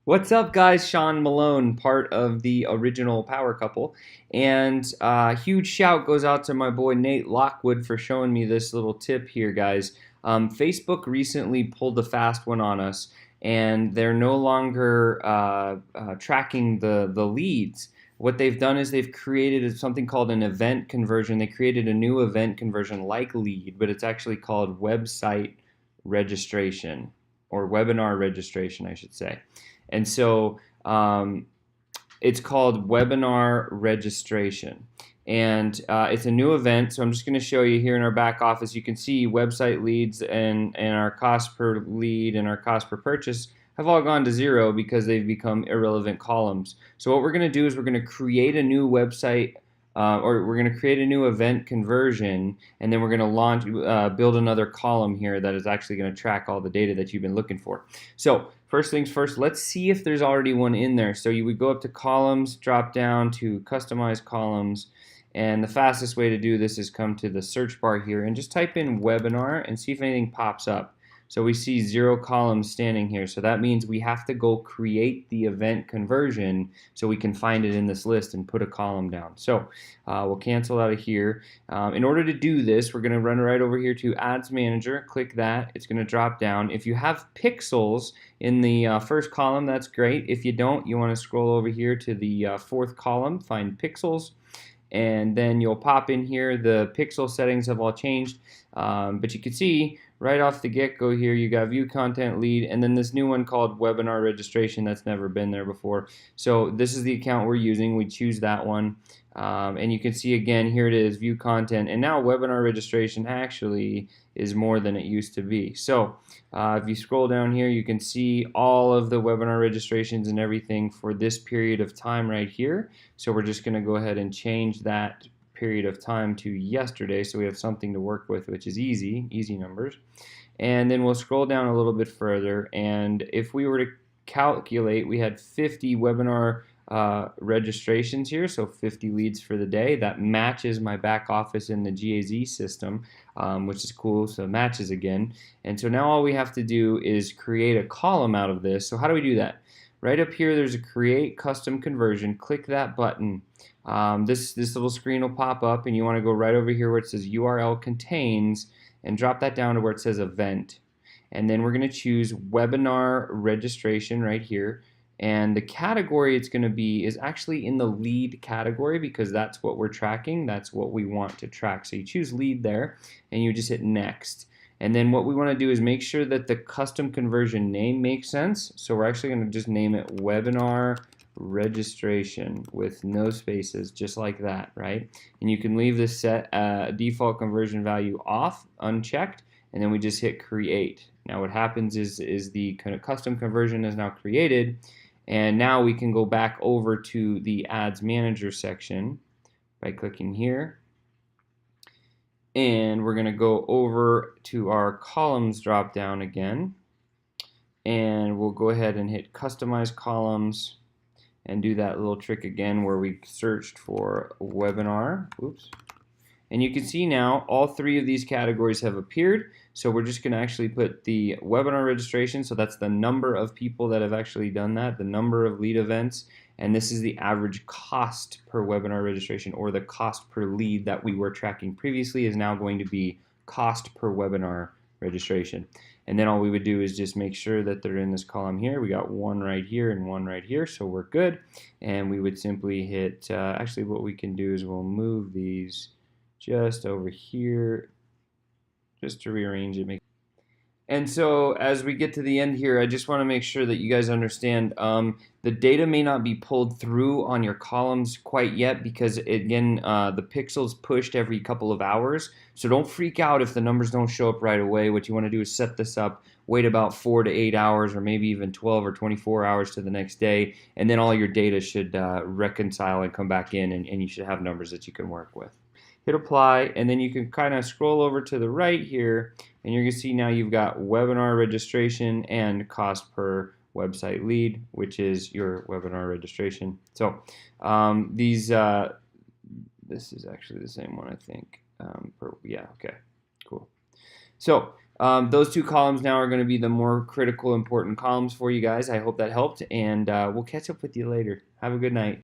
What's up, guys? Sean Malone, part of the original Power Couple. And huge shout goes out to my boy Nate Lockwood for showing me this little tip here, guys. Facebook recently pulled a fast one on us, and they're no longer tracking the leads. What they've done is they've created something called an event conversion. They created a new event conversion like lead, but it's actually called website registration or webinar registration, I should say. And so it's called Webinar Registration. And it's a new event, so I'm just going to show you here in our back office. You can see website leads and our cost per lead and our cost per purchase have all gone to zero because they've become irrelevant columns. So what we're going to do is we're going to create a new website or we're going to create a new event conversion, and then we're going to launch, build another column here that is actually going to track all the data that you've been looking for. So first things first, let's see if there's already one in there. So you would go up to columns, drop down to customize columns, and the fastest way to do this is come to the search bar here and just type in webinar and see if anything pops up. So we see 0 columns standing here, so that means we have to go create the event conversion so we can find it in this list and put a column down. So we'll cancel out of here. In order to do this, we're going to run right over here to Ads Manager, click that, it's going to drop down. If you have pixels in the first column, that's great. If you don't, you want to scroll over here to the 4th column, find pixels, and then you'll pop in here. The pixel settings have all changed, but you can see right off the get-go here you got view content lead and then this new one called webinar registration that's never been there before. So this is the account we're using. We choose that one, and you can see again here it is, view content, and now webinar registration actually is more than it used to be. So if you scroll down here you can see all of the webinar registrations and everything for this period of time right here. So we're just going to go ahead and change that period of time to yesterday, so we have something to work with, which is easy numbers. And then we'll scroll down a little bit further, and if we were to calculate, we had 50 webinar registrations here, so 50 leads for the day. That matches my back office in the GAZ system, which is cool, so it matches again. And so now all we have to do is create a column out of this. So how do we do that? Right up here there's a create custom conversion. Click that button. This little screen will pop up, and you want to go right over here where it says URL contains and drop that down to where it says event, and then we're going to choose webinar registration right here, and the category it's going to be is actually in the lead category because that's what we're tracking, that's what we want to track. So you choose lead there and you just hit next. And then what we want to do is make sure that the custom conversion name makes sense. So we're actually going to just name it webinar registration with no spaces, just like that, right? And you can leave this set default conversion value off, unchecked, and then we just hit create. Now what happens is the kind of custom conversion is now created, and now we can go back over to the Ads Manager section by clicking here. And we're going to go over to our columns drop down again, and we'll go ahead and hit customize columns and do that little trick again where we searched for webinar. Oops. And you can see now all 3 of these categories have appeared. So we're just going to actually put the webinar registration, so that's the number of people that have actually done that, the number of lead events, and this is the average cost per webinar registration, or the cost per lead that we were tracking previously is now going to be cost per webinar registration. And then all we would do is just make sure that they're in this column here. We got 1 right here and 1 right here, so we're good. And we would simply hit, actually what we can do is we'll move these just over here just to rearrange it. And so as we get to the end here, I just want to make sure that you guys understand the data may not be pulled through on your columns quite yet because, again, the pixels pushed every couple of hours. So don't freak out if the numbers don't show up right away. What you want to do is set this up, wait about 4 to 8 hours or maybe even 12 or 24 hours to the next day, and then all your data should reconcile and come back in, and you should have numbers that you can work with. Hit apply, and then you can kind of scroll over to the right here, and you're going to see now you've got webinar registration and cost per website lead, which is your webinar registration. So this is actually the same one, I think. Yeah, okay, cool. So Those two columns now are going to be the more critical, important columns for you guys. I hope that helped, and we'll catch up with you later. Have a good night.